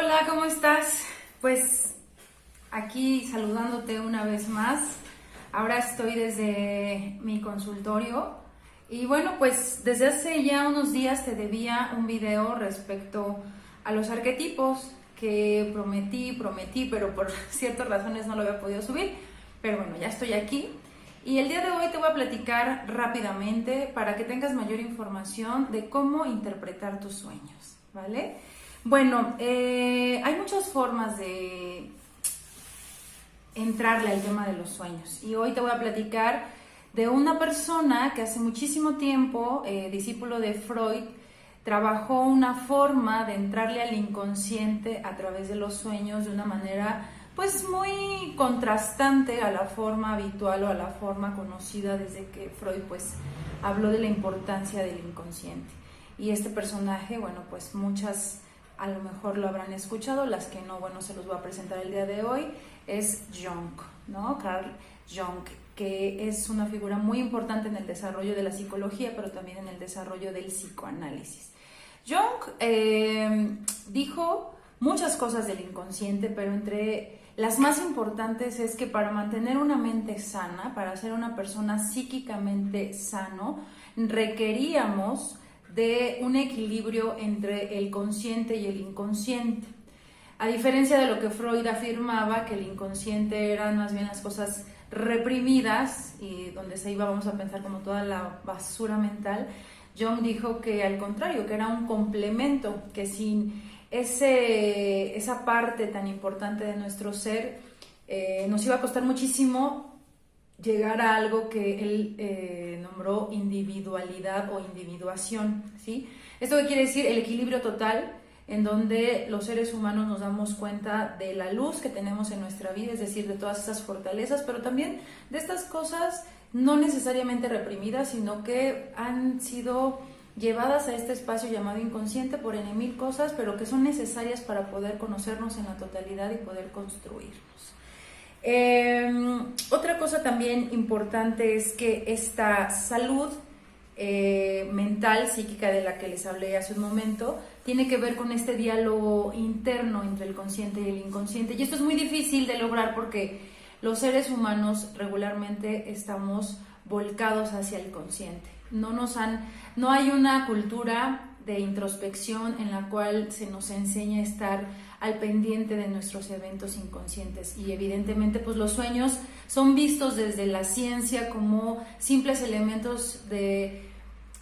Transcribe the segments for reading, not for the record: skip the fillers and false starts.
Hola, ¿cómo estás? Pues aquí saludándote una vez más. Ahora estoy desde mi consultorio y bueno, pues desde hace ya unos días te debía un video respecto a los arquetipos que prometí, pero por ciertas razones no lo había podido subir. Pero bueno, ya estoy aquí. Y el día de hoy te voy a platicar rápidamente para que tengas mayor información de cómo interpretar tus sueños, ¿vale? Bueno, hay muchas formas de entrarle al tema de los sueños y hoy te voy a platicar de una persona que hace muchísimo tiempo, discípulo de Freud, trabajó una forma de entrarle al inconsciente a través de los sueños de una manera pues muy contrastante a la forma habitual o a la forma conocida desde que Freud pues habló de la importancia del inconsciente. Y este personaje, bueno, pues muchas a lo mejor lo habrán escuchado, las que no, bueno, se los voy a presentar el día de hoy, es Jung, ¿no? Carl Jung, que es una figura muy importante en el desarrollo de la psicología, pero también en el desarrollo del psicoanálisis. Jung dijo muchas cosas del inconsciente, pero entre las más importantes es que para mantener una mente sana, para ser una persona psíquicamente sano, requeríamos de un equilibrio entre el consciente y el inconsciente. A diferencia de lo que Freud afirmaba, que el inconsciente eran más bien las cosas reprimidas y donde se iba, vamos a pensar, como toda la basura mental, Jung dijo que al contrario, que era un complemento, que sin esa parte tan importante de nuestro ser, nos iba a costar muchísimo llegar a algo que él nombró individualidad o individuación, ¿sí? ¿Esto qué quiere decir? El equilibrio total, en donde los seres humanos nos damos cuenta de la luz que tenemos en nuestra vida, es decir, de todas esas fortalezas, pero también de estas cosas no necesariamente reprimidas, sino que han sido llevadas a este espacio llamado inconsciente por N mil cosas, pero que son necesarias para poder conocernos en la totalidad y poder construirnos. Otra cosa también importante es que esta salud mental, psíquica de la que les hablé hace un momento, tiene que ver con este diálogo interno entre el consciente y el inconsciente. Y esto es muy difícil de lograr porque los seres humanos regularmente estamos volcados hacia el consciente. No hay una cultura de introspección en la cual se nos enseña a estar al pendiente de nuestros eventos inconscientes, y evidentemente pues los sueños son vistos desde la ciencia como simples elementos de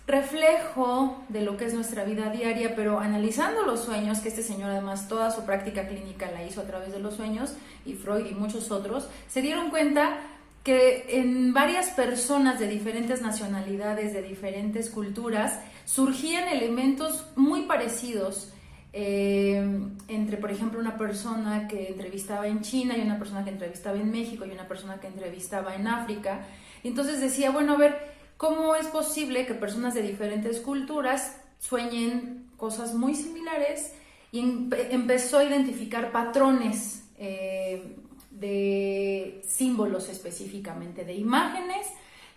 reflejo de lo que es nuestra vida diaria, pero analizando los sueños, que este señor además toda su práctica clínica la hizo a través de los sueños, y Freud y muchos otros, se dieron cuenta que en varias personas de diferentes nacionalidades, de diferentes culturas, surgían elementos muy parecidos entre, por ejemplo, una persona que entrevistaba en China y una persona que entrevistaba en México y una persona que entrevistaba en África. Y entonces decía, bueno, a ver, ¿cómo es posible que personas de diferentes culturas sueñen cosas muy similares? Y empezó a identificar patrones de símbolos, específicamente de imágenes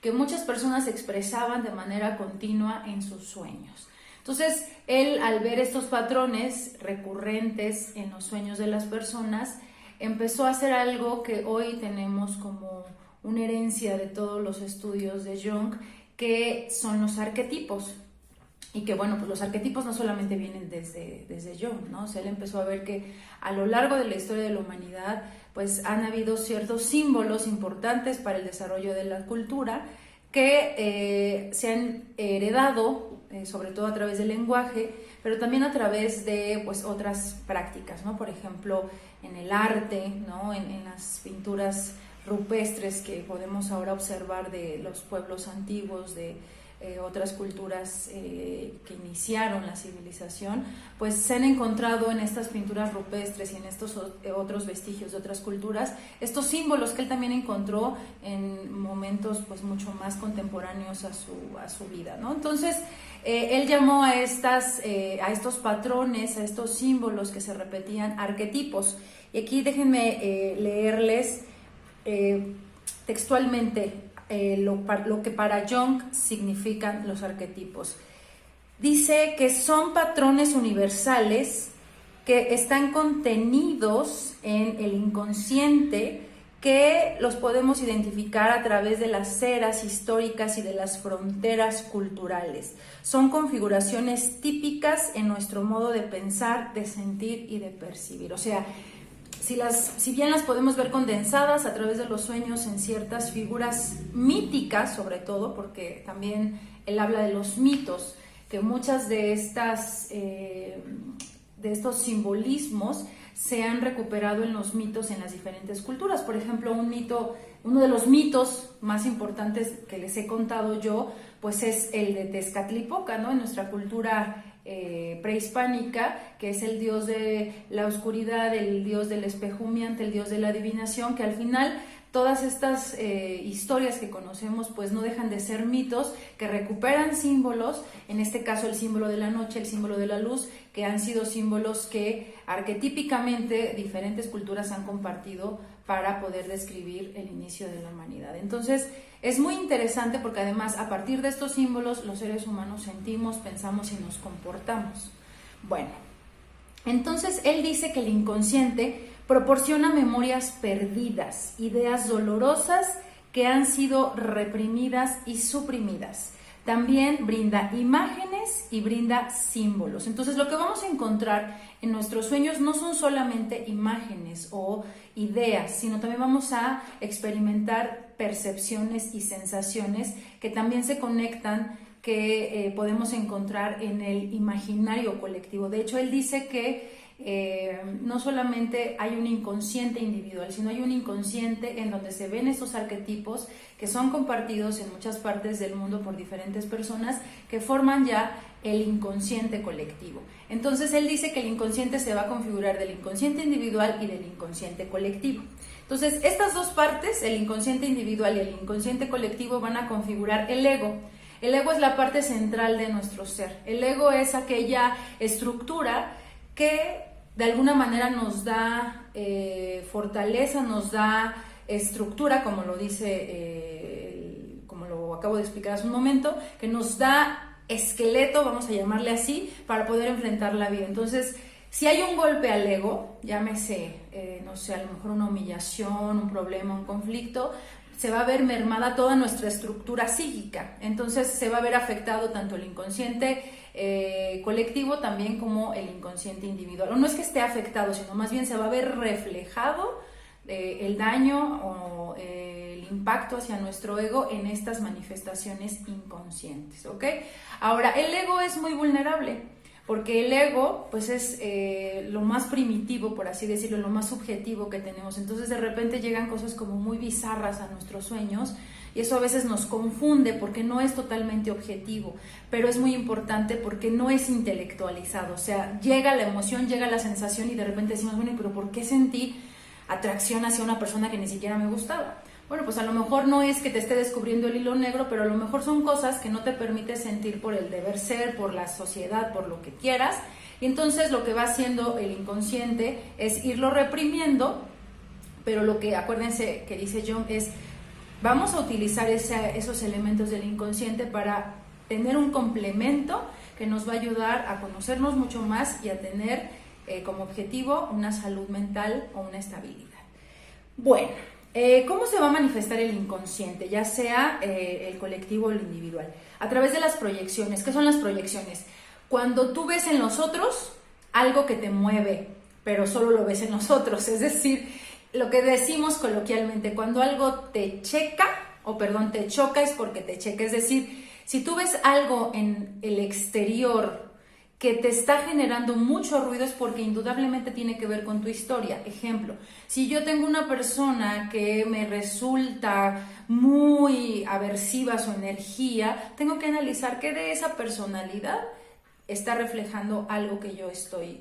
que muchas personas expresaban de manera continua en sus sueños. Entonces, él, al ver estos patrones recurrentes en los sueños de las personas, empezó a hacer algo que hoy tenemos como una herencia de todos los estudios de Jung, que son los arquetipos. Y que bueno, pues los arquetipos no solamente vienen desde Jung, ¿no? O sea, él empezó a ver que a lo largo de la historia de la humanidad, pues han habido ciertos símbolos importantes para el desarrollo de la cultura que se han heredado, sobre todo a través del lenguaje, pero también a través de pues otras prácticas, ¿no? Por ejemplo, en el arte, ¿no? En las pinturas rupestres que podemos ahora observar de los pueblos antiguos, de otras culturas que iniciaron la civilización, pues se han encontrado en estas pinturas rupestres y en estos otros vestigios de otras culturas, estos símbolos que él también encontró en momentos pues mucho más contemporáneos a su vida, ¿no? Entonces, él llamó a estos patrones, a estos símbolos que se repetían, arquetipos. Y aquí déjenme leerles textualmente lo que para Jung significan los arquetipos. Dice que son patrones universales que están contenidos en el inconsciente, que los podemos identificar a través de las eras históricas y de las fronteras culturales. Son configuraciones típicas en nuestro modo de pensar, de sentir y de percibir. O sea, si bien las podemos ver condensadas a través de los sueños en ciertas figuras míticas, sobre todo, porque también él habla de los mitos, que muchas de estos simbolismos se han recuperado en los mitos en las diferentes culturas. Por ejemplo, uno de los mitos más importantes que les he contado yo, pues es el de Tezcatlipoca, ¿no? En nuestra cultura prehispánica, que es el dios de la oscuridad, el dios del espejo humeante, el dios de la adivinación, que al final todas estas historias que conocemos pues no dejan de ser mitos que recuperan símbolos, en este caso el símbolo de la noche, el símbolo de la luz, que han sido símbolos que arquetípicamente diferentes culturas han compartido para poder describir el inicio de la humanidad. Entonces es muy interesante porque además a partir de estos símbolos los seres humanos sentimos, pensamos y nos comportamos. Bueno, entonces él dice que el inconsciente proporciona memorias perdidas, ideas dolorosas que han sido reprimidas y suprimidas. También brinda imágenes y brinda símbolos. Entonces lo que vamos a encontrar en nuestros sueños no son solamente imágenes o ideas, sino también vamos a experimentar percepciones y sensaciones que también se conectan, que podemos encontrar en el imaginario colectivo. De hecho, él dice que no solamente hay un inconsciente individual, sino hay un inconsciente en donde se ven estos arquetipos que son compartidos en muchas partes del mundo por diferentes personas que forman ya el inconsciente colectivo. Entonces él dice que el inconsciente se va a configurar del inconsciente individual y del inconsciente colectivo. Entonces estas dos partes, el inconsciente individual y el inconsciente colectivo, van a configurar el ego. El ego es la parte central de nuestro ser. El ego es aquella estructura que de alguna manera nos da fortaleza, nos da estructura, como lo dice, como lo acabo de explicar hace un momento, que nos da esqueleto, vamos a llamarle así, para poder enfrentar la vida. Entonces, si hay un golpe al ego, llámese, no sé, a lo mejor una humillación, un problema, un conflicto, se va a ver mermada toda nuestra estructura psíquica. Entonces se va a ver afectado tanto el inconsciente colectivo también como el inconsciente individual. O no es que esté afectado, sino más bien se va a ver reflejado el daño o el impacto hacia nuestro ego en estas manifestaciones inconscientes, ¿ok? Ahora, el ego es muy vulnerable, porque el ego pues es lo más primitivo, por así decirlo, lo más subjetivo que tenemos. Entonces de repente llegan cosas como muy bizarras a nuestros sueños y eso a veces nos confunde porque no es totalmente objetivo, pero es muy importante porque no es intelectualizado. O sea, llega la emoción, llega la sensación y de repente decimos, bueno, pero ¿por qué sentí atracción hacia una persona que ni siquiera me gustaba? Bueno, pues a lo mejor no es que te esté descubriendo el hilo negro, pero a lo mejor son cosas que no te permite sentir por el deber ser, por la sociedad, por lo que quieras. Y entonces lo que va haciendo el inconsciente es irlo reprimiendo, pero lo que, acuérdense que dice Jung, es vamos a utilizar esos elementos del inconsciente para tener un complemento que nos va a ayudar a conocernos mucho más y a tener como objetivo una salud mental o una estabilidad. Bueno, ¿cómo se va a manifestar el inconsciente, ya sea el colectivo o el individual? A través de las proyecciones. ¿Qué son las proyecciones? Cuando tú ves en los otros algo que te mueve, pero solo lo ves en los otros, es decir, lo que decimos coloquialmente, cuando algo te choca es porque te checa, es decir, si tú ves algo en el exterior que te está generando mucho ruido es porque indudablemente tiene que ver con tu historia. Ejemplo, si yo tengo una persona que me resulta muy aversiva a su energía, tengo que analizar qué de esa personalidad está reflejando algo que yo estoy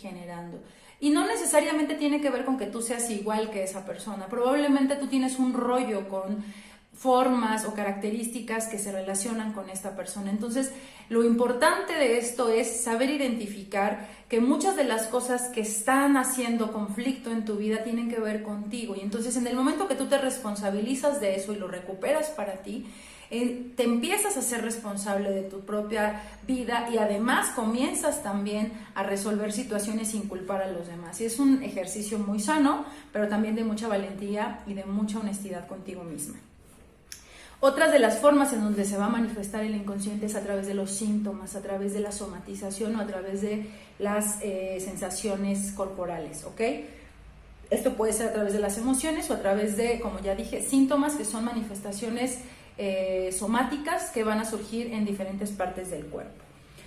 generando. Y no necesariamente tiene que ver con que tú seas igual que esa persona. Probablemente tú tienes un rollo con formas o características que se relacionan con esta persona. Entonces, lo importante de esto es saber identificar que muchas de las cosas que están haciendo conflicto en tu vida tienen que ver contigo. Y entonces, en el momento que tú te responsabilizas de eso y lo recuperas para ti, te empiezas a ser responsable de tu propia vida y además comienzas también a resolver situaciones sin culpar a los demás. Y es un ejercicio muy sano, pero también de mucha valentía y de mucha honestidad contigo misma. Otras de las formas en donde se va a manifestar el inconsciente es a través de los síntomas, a través de la somatización o a través de las sensaciones corporales, ¿ok? Esto puede ser a través de las emociones o a través de, como ya dije, síntomas, que son manifestaciones somáticas que van a surgir en diferentes partes del cuerpo.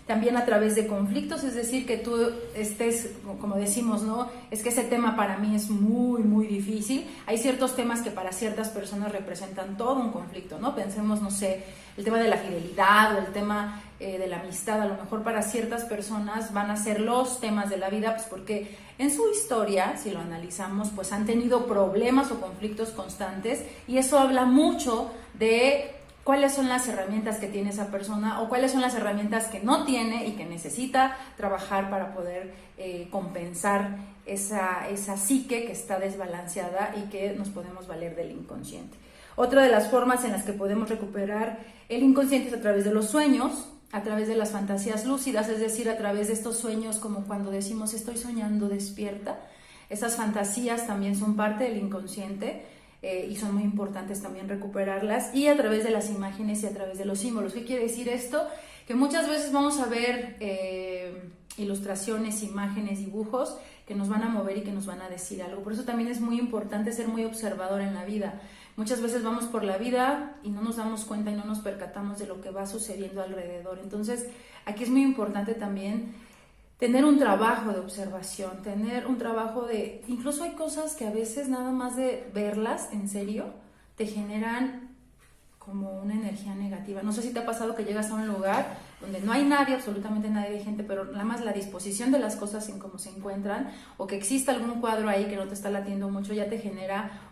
También a través de conflictos, es decir, que tú estés, como decimos, ¿no? Es que ese tema para mí es muy, muy difícil. Hay ciertos temas que para ciertas personas representan todo un conflicto, ¿no? Pensemos, no sé, el tema de la fidelidad o el tema de la amistad. A lo mejor para ciertas personas van a ser los temas de la vida, pues porque en su historia, si lo analizamos, pues han tenido problemas o conflictos constantes y eso habla mucho de cuáles son las herramientas que tiene esa persona o cuáles son las herramientas que no tiene y que necesita trabajar para poder compensar esa psique que está desbalanceada y que nos podemos valer del inconsciente. Otra de las formas en las que podemos recuperar el inconsciente es a través de los sueños, a través de las fantasías lúcidas, es decir, a través de estos sueños como cuando decimos estoy soñando despierta. Esas fantasías también son parte del inconsciente. Y son muy importantes también recuperarlas, y a través de las imágenes y a través de los símbolos. ¿Qué quiere decir esto? Que muchas veces vamos a ver ilustraciones, imágenes, dibujos que nos van a mover y que nos van a decir algo. Por eso también es muy importante ser muy observador en la vida. Muchas veces vamos por la vida y no nos damos cuenta y no nos percatamos de lo que va sucediendo alrededor. Entonces, aquí es muy importante también tener un trabajo de observación, tener un trabajo de... Incluso hay cosas que a veces nada más de verlas en serio te generan como una energía negativa. No sé si te ha pasado que llegas a un lugar donde no hay nadie, absolutamente nadie de gente, pero nada más la disposición de las cosas en cómo se encuentran, o que exista algún cuadro ahí que no te está latiendo mucho, ya te genera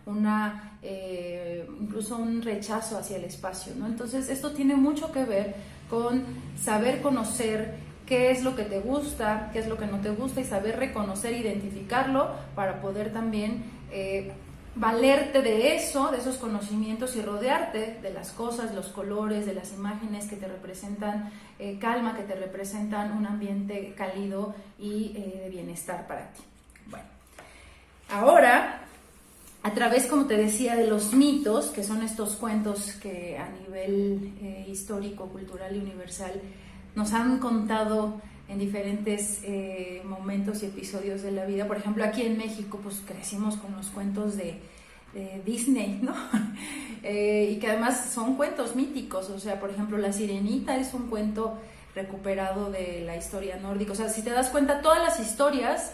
incluso un rechazo hacia el espacio, ¿no? Entonces esto tiene mucho que ver con saber conocer qué es lo que te gusta, qué es lo que no te gusta y saber reconocer, identificarlo para poder también valerte de eso, de esos conocimientos y rodearte de las cosas, los colores, de las imágenes que te representan calma, que te representan un ambiente cálido y de bienestar para ti. Bueno, ahora, a través, como te decía, de los mitos, que son estos cuentos que a nivel histórico, cultural y universal nos han contado en diferentes momentos y episodios de la vida. Por ejemplo, aquí en México pues crecimos con los cuentos de Disney, ¿no? Y que además son cuentos míticos. O sea, por ejemplo, La Sirenita es un cuento recuperado de la historia nórdica. O sea, si te das cuenta, todas las historias,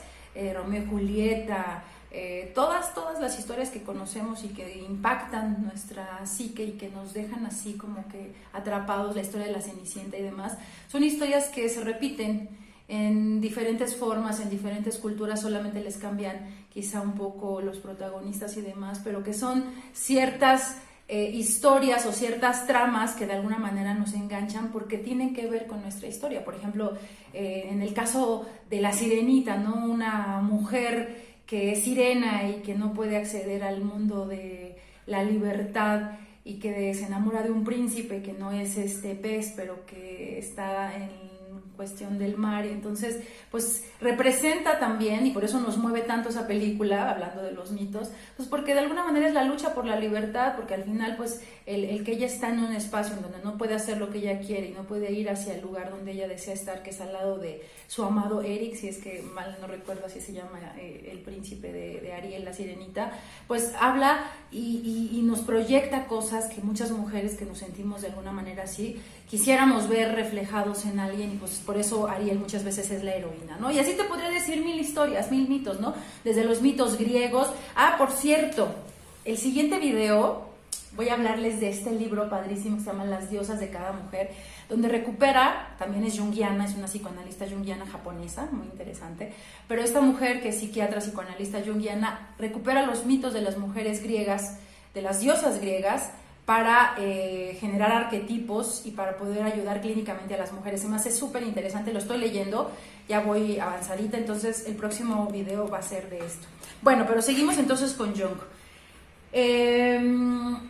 Romeo y Julieta, todas las historias que conocemos y que impactan nuestra psique y que nos dejan así como que atrapados, la historia de la Cenicienta y demás, son historias que se repiten en diferentes formas, en diferentes culturas, solamente les cambian quizá un poco los protagonistas y demás, pero que son ciertas historias o ciertas tramas que de alguna manera nos enganchan porque tienen que ver con nuestra historia. Por ejemplo, en el caso de La Sirenita, ¿no? Una mujer que es sirena y que no puede acceder al mundo de la libertad y que se enamora de un príncipe que no es este pez, pero que está en cuestión del mar, y entonces pues representa también, y por eso nos mueve tanto esa película, hablando de los mitos, pues porque de alguna manera es la lucha por la libertad, porque al final pues el que ella está en un espacio en donde no puede hacer lo que ella quiere y no puede ir hacia el lugar donde ella desea estar, que es al lado de su amado Eric, si es que mal no recuerdo así se llama el príncipe de Ariel, la sirenita, pues habla y nos proyecta cosas que muchas mujeres que nos sentimos de alguna manera así, quisiéramos ver reflejados en alguien, y pues por eso Ariel muchas veces es la heroína, ¿no? Y así te podría decir 1000 historias, 1000 mitos, ¿no? Desde los mitos griegos. Ah, por cierto, el siguiente video voy a hablarles de este libro padrísimo que se llama Las diosas de cada mujer, donde recupera, también es junguiana, es una psicoanalista junguiana japonesa, muy interesante, pero esta mujer que es psiquiatra, psicoanalista junguiana, recupera los mitos de las mujeres griegas, de las diosas griegas, para generar arquetipos y para poder ayudar clínicamente a las mujeres. Se me hace súper interesante, lo estoy leyendo, ya voy avanzadita, entonces el próximo video va a ser de esto. Bueno, pero seguimos entonces con Jung.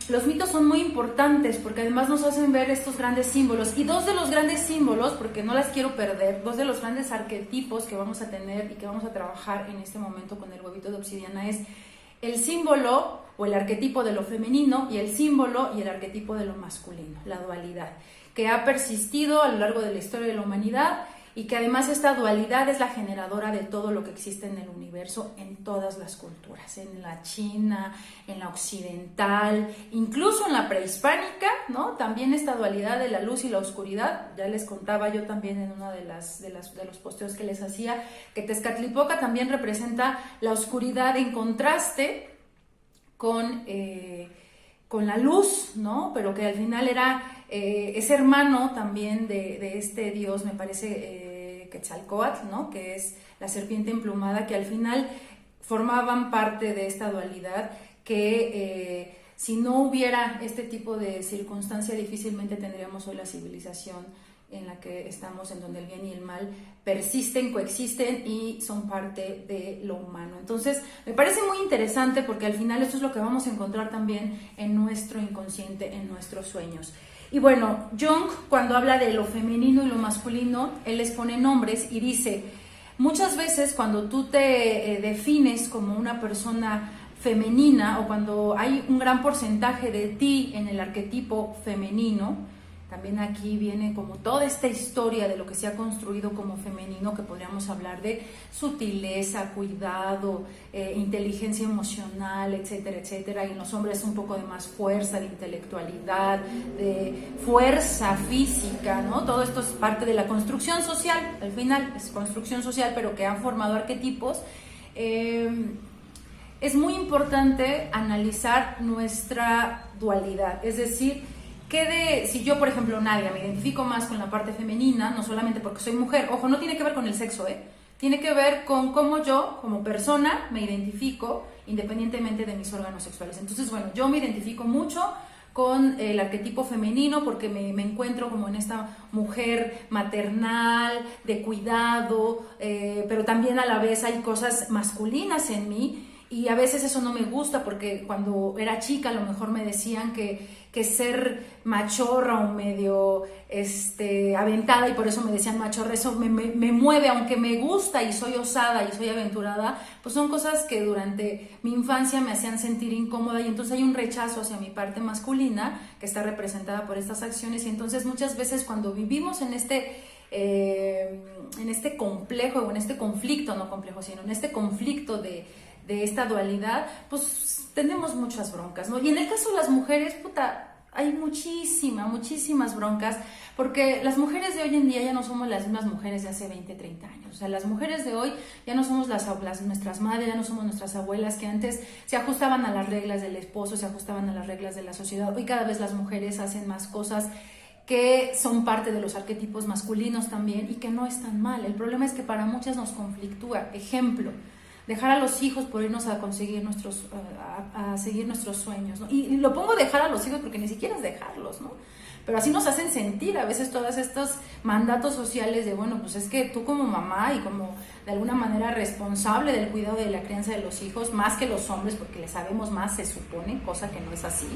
Los mitos son muy importantes porque además nos hacen ver estos grandes símbolos, y dos de los grandes símbolos, porque no las quiero perder, dos de los grandes arquetipos que vamos a tener y que vamos a trabajar en este momento con el huevito de obsidiana es el símbolo o el arquetipo de lo femenino y el símbolo y el arquetipo de lo masculino, la dualidad, que ha persistido a lo largo de la historia de la humanidad, y que además esta dualidad es la generadora de todo lo que existe en el universo, en todas las culturas, en la china, en la occidental, incluso en la prehispánica, ¿no? También esta dualidad de la luz y la oscuridad, ya les contaba yo también en uno de los posteos que les hacía, que Tezcatlipoca también representa la oscuridad en contraste con la luz, ¿no? Pero que al final es hermano también de este dios, me parece, Quetzalcóatl, ¿no? Que es la serpiente emplumada, que al final formaban parte de esta dualidad que si no hubiera este tipo de circunstancia difícilmente tendríamos hoy la civilización en la que estamos, en donde el bien y el mal persisten, coexisten y son parte de lo humano. Entonces, me parece muy interesante porque al final esto es lo que vamos a encontrar también en nuestro inconsciente, en nuestros sueños. Y bueno, Jung, cuando habla de lo femenino y lo masculino, él les pone nombres y dice, muchas veces cuando tú te defines como una persona femenina, o cuando hay un gran porcentaje de ti en el arquetipo femenino, también aquí viene como toda esta historia de lo que se ha construido como femenino, que podríamos hablar de sutileza, cuidado, inteligencia emocional, etcétera, etcétera. Y en los hombres un poco de más fuerza, de intelectualidad, de fuerza física, ¿no? Todo esto es parte de la construcción social, al final es construcción social, pero que han formado arquetipos. Es muy importante analizar nuestra dualidad, es decir, si yo, por ejemplo, Nadia, me identifico más con la parte femenina, no solamente porque soy mujer, ojo, no tiene que ver con el sexo, tiene que ver con cómo yo, como persona, me identifico independientemente de mis órganos sexuales. Entonces, bueno, yo me identifico mucho con el arquetipo femenino porque me encuentro como en esta mujer maternal, de cuidado, pero también a la vez hay cosas masculinas en mí. Y a veces eso no me gusta porque cuando era chica a lo mejor me decían que ser machorra o medio aventada, y por eso me decían machorra, eso me mueve, aunque me gusta y soy osada y soy aventurada, pues son cosas que durante mi infancia me hacían sentir incómoda, y entonces hay un rechazo hacia mi parte masculina que está representada por estas acciones. Y entonces muchas veces cuando vivimos en este complejo, o en este conflicto, no complejo, sino en este conflicto de esta dualidad, pues tenemos muchas broncas, ¿no? Y en el caso de las mujeres, hay muchísimas broncas, porque las mujeres de hoy en día ya no somos las mismas mujeres de hace 20, 30 años. O sea, las mujeres de hoy ya no somos nuestras madres, ya no somos nuestras abuelas, que antes se ajustaban a las reglas del esposo, se ajustaban a las reglas de la sociedad. Hoy cada vez las mujeres hacen más cosas que son parte de los arquetipos masculinos también, y que no están mal. El problema es que para muchas nos conflictúa. Ejemplo, dejar a los hijos por irnos a conseguir a seguir nuestros sueños, ¿no? Y lo pongo dejar a los hijos porque ni siquiera es dejarlos, ¿no? Pero así nos hacen sentir a veces todos estos mandatos sociales de, bueno, pues es que tú como mamá y como de alguna manera responsable del cuidado de la crianza de los hijos, más que los hombres, porque le sabemos más, se supone, cosa que no es así.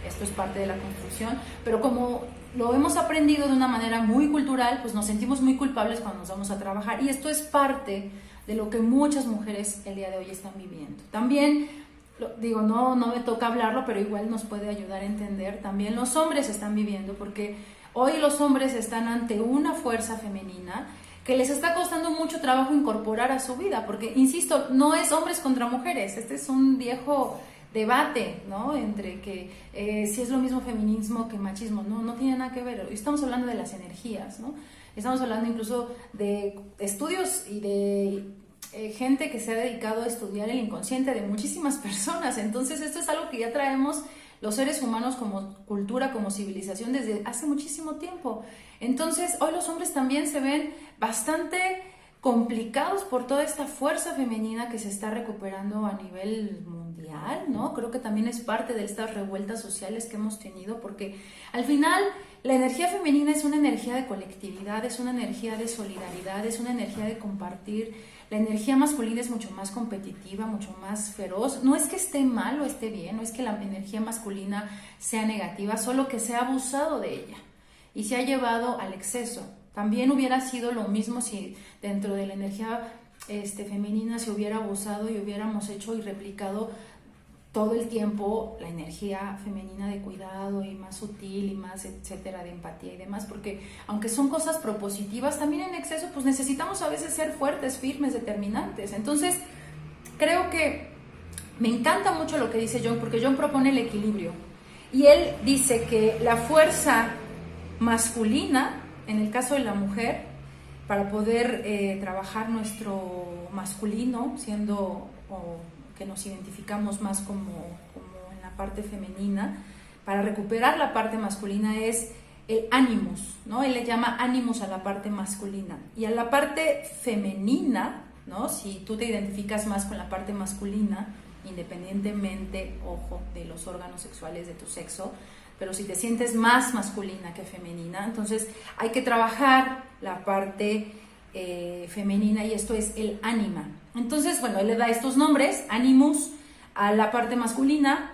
Esto es parte de la construcción, pero como lo hemos aprendido de una manera muy cultural, pues nos sentimos muy culpables cuando nos vamos a trabajar, y esto es parte de lo que muchas mujeres el día de hoy están viviendo. También, no me toca hablarlo, pero igual nos puede ayudar a entender, también los hombres están viviendo, porque hoy los hombres están ante una fuerza femenina que les está costando mucho trabajo incorporar a su vida, porque, insisto, no es hombres contra mujeres, este es un viejo debate, ¿no? Entre que si es lo mismo feminismo que machismo, no tiene nada que ver. Estamos hablando de las energías, ¿no? Estamos hablando incluso de estudios y de gente que se ha dedicado a estudiar el inconsciente de muchísimas personas. Entonces esto es algo que ya traemos los seres humanos como cultura, como civilización desde hace muchísimo tiempo. Entonces hoy los hombres también se ven bastante complicados por toda esta fuerza femenina que se está recuperando a nivel mundial, ¿no? Creo que también es parte de estas revueltas sociales que hemos tenido, porque al final la energía femenina es una energía de colectividad, es una energía de solidaridad, es una energía de compartir. La energía masculina es mucho más competitiva, mucho más feroz. No es que esté mal o esté bien, no es que la energía masculina sea negativa, solo que se ha abusado de ella y se ha llevado al exceso. También hubiera sido lo mismo si dentro de la energía femenina se hubiera abusado y hubiéramos hecho y replicado todo el tiempo la energía femenina de cuidado y más sutil y más etcétera, de empatía y demás, porque aunque son cosas propositivas, también en exceso pues necesitamos a veces ser fuertes, firmes, determinantes. Entonces creo que me encanta mucho lo que dice Jung, porque Jung propone el equilibrio y él dice que la fuerza masculina, en el caso de la mujer, para poder trabajar nuestro masculino, siendo que nos identificamos más como en la parte femenina, para recuperar la parte masculina es el ánimos, ¿no? Él le llama ánimos a la parte masculina. Y a la parte femenina, ¿no? Si tú te identificas más con la parte masculina, independientemente, ojo, de los órganos sexuales de tu sexo, pero si te sientes más masculina que femenina, entonces hay que trabajar la parte femenina, y esto es el ánima. Entonces, bueno, él le da estos nombres: ánimos a la parte masculina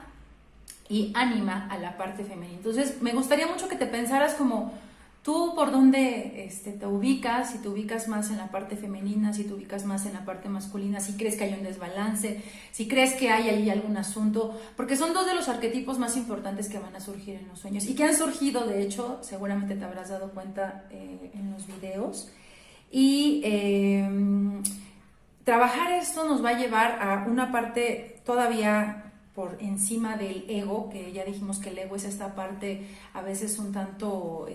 y ánima a la parte femenina. Entonces, me gustaría mucho que te pensaras como tú por dónde te ubicas, si te ubicas más en la parte femenina, si te ubicas más en la parte masculina, si crees que hay un desbalance, si crees que hay ahí algún asunto, porque son dos de los arquetipos más importantes que van a surgir en los sueños y que han surgido, de hecho, seguramente te habrás dado cuenta en los videos. Y trabajar esto nos va a llevar a una parte todavía por encima del ego, que ya dijimos que el ego es esta parte a veces un tanto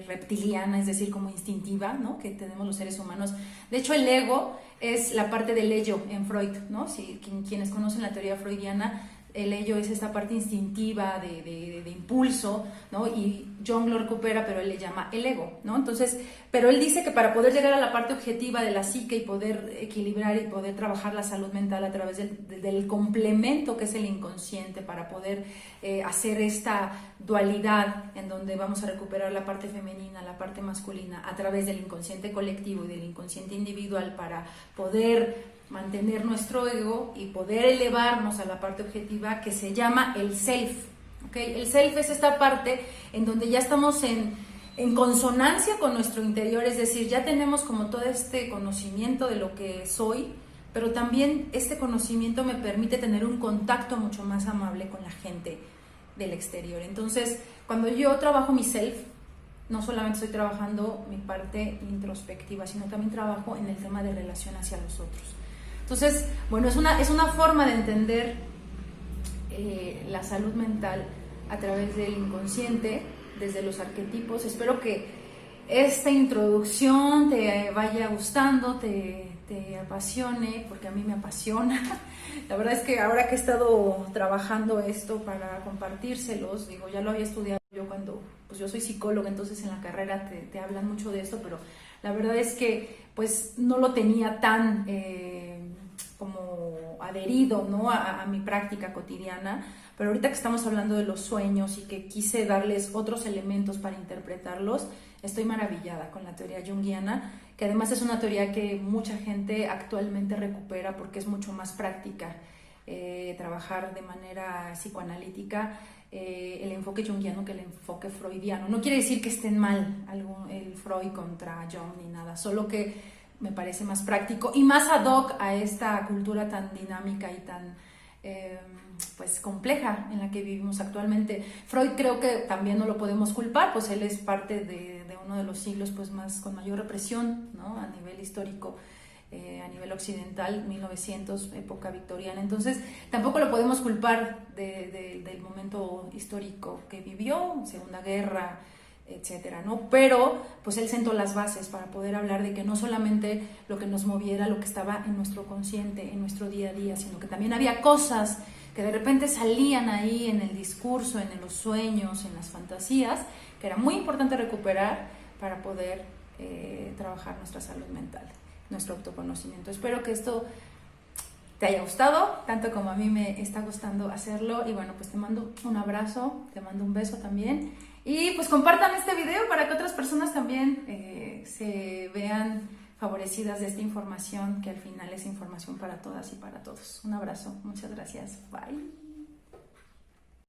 reptiliana, es decir, como instintiva, ¿no? Que tenemos los seres humanos. De hecho, el ego es la parte del ello en Freud, ¿no? Si quienes conocen la teoría freudiana, el ello es esta parte instintiva de impulso, ¿no? Y Jung lo recupera, pero él le llama el ego, ¿no? Entonces, pero él dice que para poder llegar a la parte objetiva de la psique y poder equilibrar y poder trabajar la salud mental a través del complemento que es el inconsciente, para poder hacer esta dualidad en donde vamos a recuperar la parte femenina, la parte masculina, a través del inconsciente colectivo y del inconsciente individual, para poder mantener nuestro ego y poder elevarnos a la parte objetiva que se llama el self, ¿okay? El self es esta parte en donde ya estamos en consonancia con nuestro interior, es decir, ya tenemos como todo este conocimiento de lo que soy, pero también este conocimiento me permite tener un contacto mucho más amable con la gente del exterior. Entonces, cuando yo trabajo mi self, no solamente estoy trabajando mi parte introspectiva, sino también trabajo en el tema de relación hacia los otros. Entonces, bueno, es una forma de entender la salud mental a través del inconsciente, desde los arquetipos. Espero que esta introducción te vaya gustando, te apasione, porque a mí me apasiona. La verdad es que ahora que he estado trabajando esto para compartírselos, digo, ya lo había estudiado yo cuando, pues yo soy psicóloga, entonces en la carrera te hablan mucho de esto, pero la verdad es que pues no lo tenía tan como adherido, ¿no? a mi práctica cotidiana, pero ahorita que estamos hablando de los sueños y que quise darles otros elementos para interpretarlos, estoy maravillada con la teoría junguiana, que además es una teoría que mucha gente actualmente recupera porque es mucho más práctica, trabajar de manera psicoanalítica el enfoque junguiano que el enfoque freudiano. No quiere decir que estén mal el Freud contra Jung ni nada, solo que me parece más práctico y más ad hoc a esta cultura tan dinámica y tan pues compleja en la que vivimos actualmente. Freud creo que también no lo podemos culpar, pues él es parte de uno de los siglos pues más con mayor represión, ¿no? A nivel histórico, a nivel occidental, 1900, época victoriana. Entonces tampoco lo podemos culpar del momento histórico que vivió, Segunda Guerra, etcétera, ¿no? Pero pues él sentó las bases para poder hablar de que no solamente lo que nos moviera lo que estaba en nuestro consciente, en nuestro día a día, sino que también había cosas que de repente salían ahí en el discurso, en los sueños, en las fantasías, que era muy importante recuperar para poder trabajar nuestra salud mental. nuestro autoconocimiento. Espero que esto te haya gustado, tanto como a mí me está gustando hacerlo. Y bueno, pues te mando un abrazo, te mando un beso también. Y pues compartan este video para que otras personas también se vean favorecidas de esta información, que al final es información para todas y para todos. Un abrazo, muchas gracias, bye.